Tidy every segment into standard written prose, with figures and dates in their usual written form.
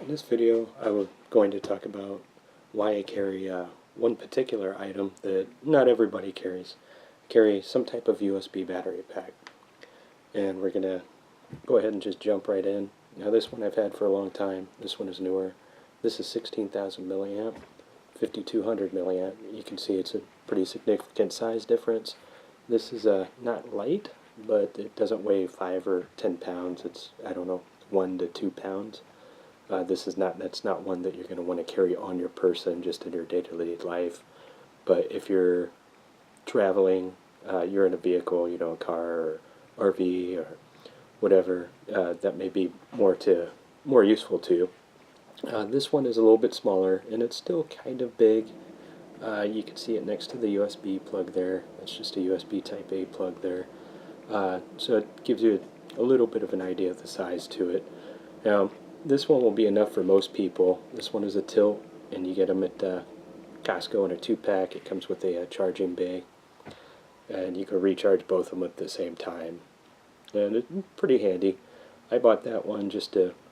In this video, I was going to talk about why I carry one particular item that not everybody carries. I carry some type of USB battery pack. And we're going to go ahead and just jump right in. Now this one I've had for a long time. This one is newer. This is 16,000 milliamp, 5200 milliamp. You can see it's a pretty significant size difference. This is not light, but it doesn't weigh 5 or 10 pounds. It's, I don't know, 1 to 2 pounds. That's not one that you're going to want to carry on your person just in your day-to-day life. But if you're traveling, you're in a vehicle, a car or RV or whatever, that may be more useful to you. This one is a little bit smaller, and it's still kind of big. You can see it next to the USB plug there. That's just a USB Type A plug there. So it gives you a little bit of an idea of the size to it. Now, this one will be enough for most people. This one is a tilt, and you get them at Costco in a 2-pack. It comes with a charging bay, and you can recharge both of them at the same time. And it's pretty handy. I bought that one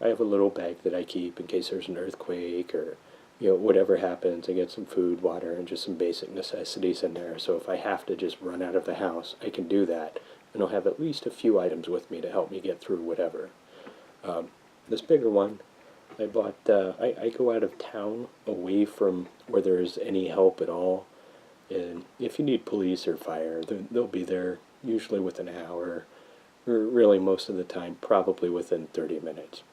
I have a little bag that I keep in case there's an earthquake or whatever happens. I get some food, water, and just some basic necessities in there. So if I have to just run out of the house, I can do that, and I'll have at least a few items with me to help me get through whatever. This bigger one, I bought, I go out of town away from where there's any help at all, and if you need police or fire, they'll be there usually within an hour, or really most of the time probably within 30 minutes.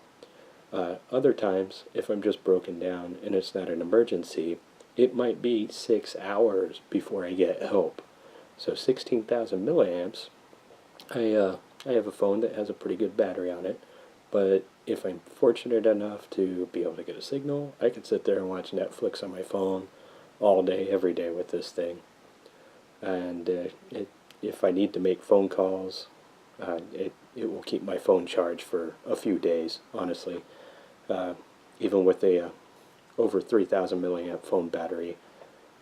Other times, if I'm just broken down and it's not an emergency, it might be 6 hours before I get help. So 16,000 milliamps, I have a phone that has a pretty good battery on it. But if I'm fortunate enough to be able to get a signal, I can sit there and watch Netflix on my phone all day, every day with this thing. And if I need to make phone calls, it will keep my phone charged for a few days, honestly. Even with a over 3,000 milliamp phone battery,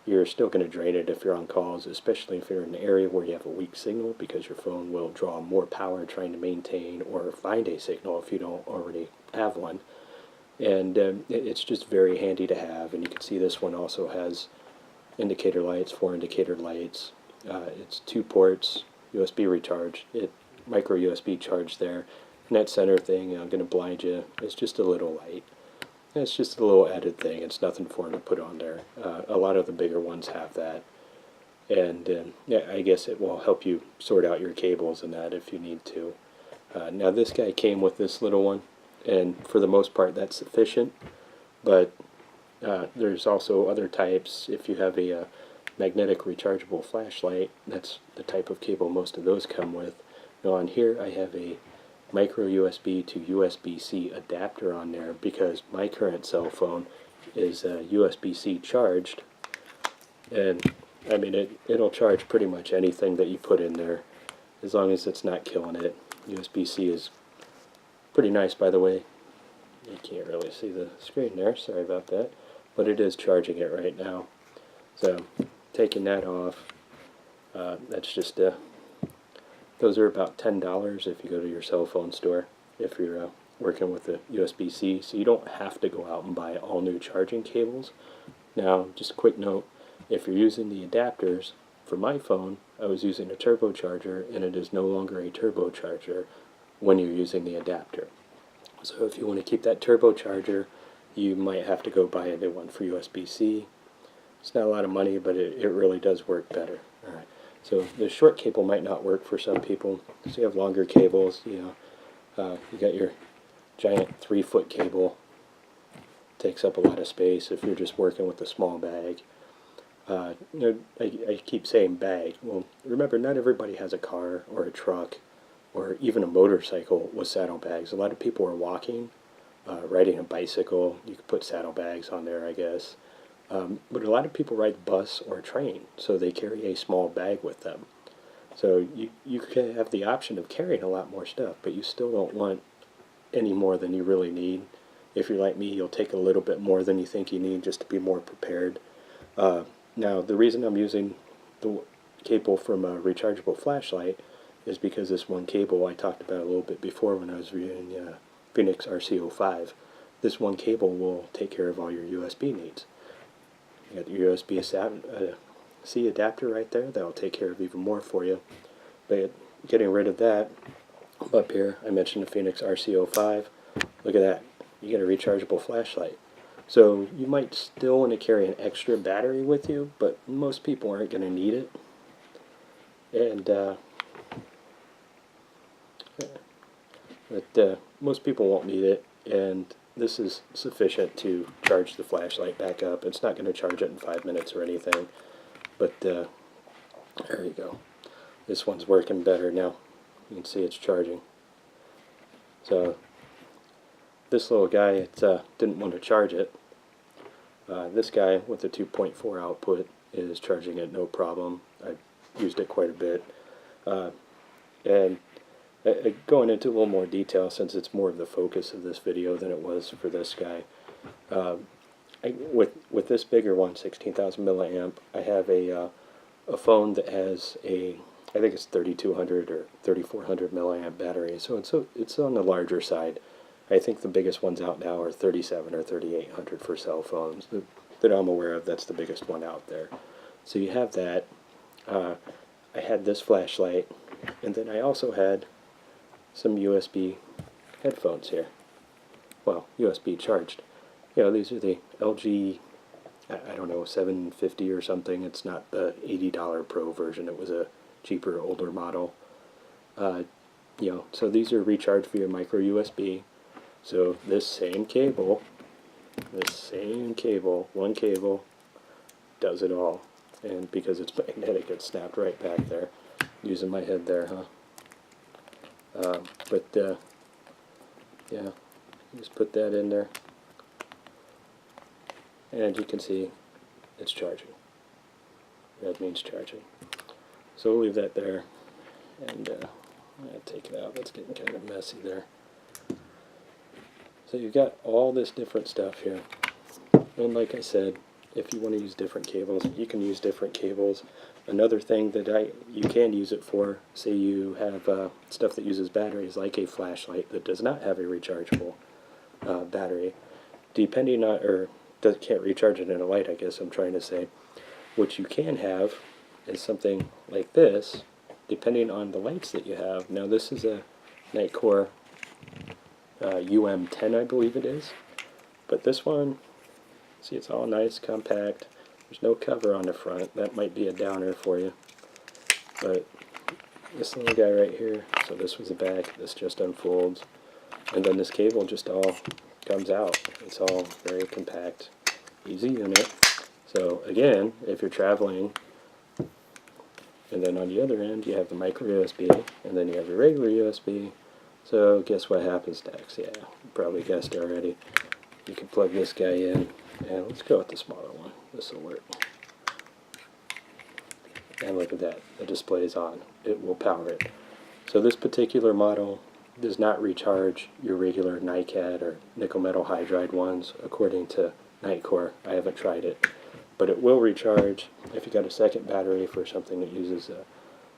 you're still going to drain it if you're on calls, especially if you're in an area where you have a weak signal, because your phone will draw more power trying to maintain or find a signal if you don't already have one. And it's just very handy to have. And you can see this one also has indicator lights, 4 indicator lights. It's 2 ports, USB recharge, micro USB charge there. And that center thing, I'm going to blind you, it's just a little light. It's just a little added thing. It's nothing foreign to put on there. A lot of the bigger ones have that. And yeah, I guess it will help you sort out your cables and that if you need to. Now this guy came with this little one, and for the most part that's sufficient. But there's also other types. If you have a magnetic rechargeable flashlight, that's the type of cable most of those come with. Now on here I have a micro USB to USB-C adapter on there because my current cell phone is USB-C charged, and I mean it'll charge pretty much anything that you put in there as long as it's not killing it. USB-C is pretty nice, by the way. You can't really see the screen there, sorry about that, but it is charging it right now. So taking that off, that's just those are about $10 if you go to your cell phone store, if you're working with the USB-C, so you don't have to go out and buy all new charging cables. Now, just a quick note, if you're using the adapters, for my phone, I was using a turbocharger, and it is no longer a turbocharger when you're using the adapter. So if you want to keep that turbocharger, you might have to go buy a new one for USB-C. It's not a lot of money, but it really does work better. All right. So the short cable might not work for some people. So you have longer cables, you got your giant 3-foot cable. Takes up a lot of space if you're just working with a small bag. I keep saying bag. Well, remember, not everybody has a car or a truck or even a motorcycle with saddlebags. A lot of people are walking, riding a bicycle. You could put saddlebags on there, I guess. But a lot of people ride the bus or train, so they carry a small bag with them. So you can have the option of carrying a lot more stuff, but you still don't want any more than you really need. If you're like me, you'll take a little bit more than you think you need just to be more prepared. Now, the reason I'm using the cable from a rechargeable flashlight is because this one cable I talked about a little bit before when I was reviewing Fenix RC05. this one cable will take care of all your USB needs. You got your USB-C adapter right there. That'll take care of even more for you. But getting rid of that, up here, I mentioned the Fenix RC05. Look at that. You get a rechargeable flashlight. So you might still want to carry an extra battery with you, but most people aren't going to need it. And most people won't need it, and this is sufficient to charge the flashlight back up. It's not going to charge it in 5 minutes or anything, but there you go. This one's working better now. You can see it's charging. So this little guy, didn't want to charge it. This guy with the 2.4 output is charging it no problem. I've used it quite a bit. And going into a little more detail, since it's more of the focus of this video than it was for this guy, with this bigger one, 16,000 milliamp, I have a phone that has I think it's 3200 or 3400 milliamp battery, so it's on the larger side. I think the biggest ones out now are 37 or 3800 for cell phones that I'm aware of. That's the biggest one out there. So you have that. I had this flashlight, and then I also had some USB headphones here. Well, USB charged. You know, these are the LG, I don't know, 750 or something. It's not the $80 Pro version. It was a cheaper, older model. You know, so these are recharged via micro USB. So this same cable, one cable, does it all. And because it's magnetic, it snapped right back there. Using my head there, huh? Yeah, just put that in there. And you can see it's charging. That means charging. So we'll leave that there. And I'll take it out. That's getting kind of messy there. So you've got all this different stuff here. And like I said, if you want to use different cables, you can use different cables. Another thing that you can use it for, say you have stuff that uses batteries, like a flashlight that does not have a rechargeable battery, depending on, or can't recharge it in a light, I guess I'm trying to say. What you can have is something like this, depending on the lights that you have. Now this is a Nitecore UM10, I believe it is. But this one, see, it's all nice, compact. There's no cover on the front. That might be a downer for you. But this little guy right here, so this was the back, this just unfolds. And then this cable just all comes out. It's all very compact, easy unit. So again, if you're traveling, and then on the other end you have the micro USB, and then you have your regular USB. So guess what happens next? Yeah, you probably guessed already. You can plug this guy in, and let's go with the smaller one. This will work. And look at that, the display is on. It will power it. So this particular model does not recharge your regular NiCad or nickel metal hydride ones, according to Nitecore. I haven't tried it. But it will recharge if you got a second battery for something that uses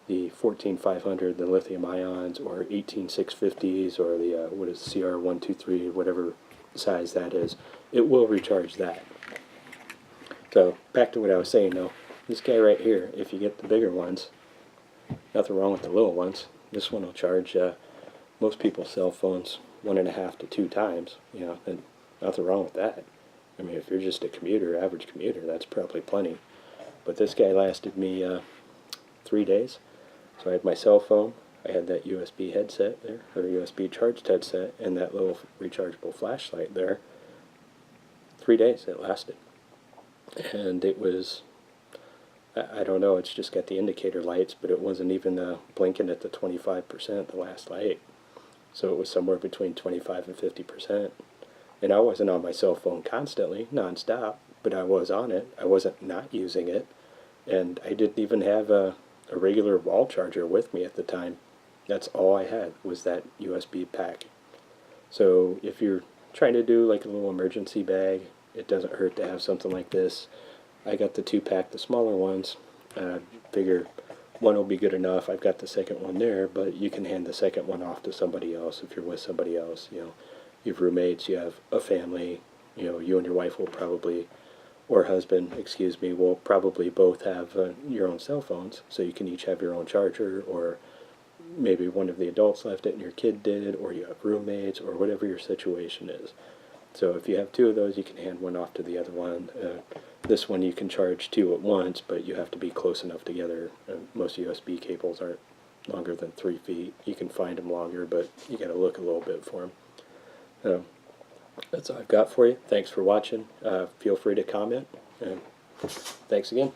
the 14500, the lithium ions, or 18650s, or the what is CR123, whatever size that is. It will recharge that. So back to what I was saying though. This guy right here, if you get the bigger ones, nothing wrong with the little ones. This one will charge most people's cell phones 1.5 to 2 times. You know, and nothing wrong with that. I mean, if you're just a commuter, average commuter, that's probably plenty. But this guy lasted me 3 days. So I had my cell phone, I had that USB headset there, or USB charged headset, and that little rechargeable flashlight there. 3 days it lasted. And it was, I don't know, it's just got the indicator lights, but it wasn't even blinking at the 25%, the last light. So it was somewhere between 25 and 50%. And I wasn't on my cell phone constantly, non-stop, but I was on it. I wasn't not using it. And I didn't even have a regular wall charger with me at the time. That's all I had, was that USB pack. So if you're trying to do like a little emergency bag, it doesn't hurt to have something like this. I got the 2-pack, the smaller ones. Figure one will be good enough. I've got the second one there, but you can hand the second one off to somebody else if you're with somebody else, you know. you have roommates, you have a family, you and your wife will probably, or husband, excuse me, will probably both have your own cell phones, so you can each have your own charger, or maybe one of the adults left it and your kid did, or you have roommates, or whatever your situation is. So if you have two of those, you can hand one off to the other one. This one you can charge two at once, but you have to be close enough together. Most USB cables aren't longer than 3 feet. You can find them longer, but you got to look a little bit for them. That's all I've got for you. Thanks for watching. Feel free to comment. And thanks again.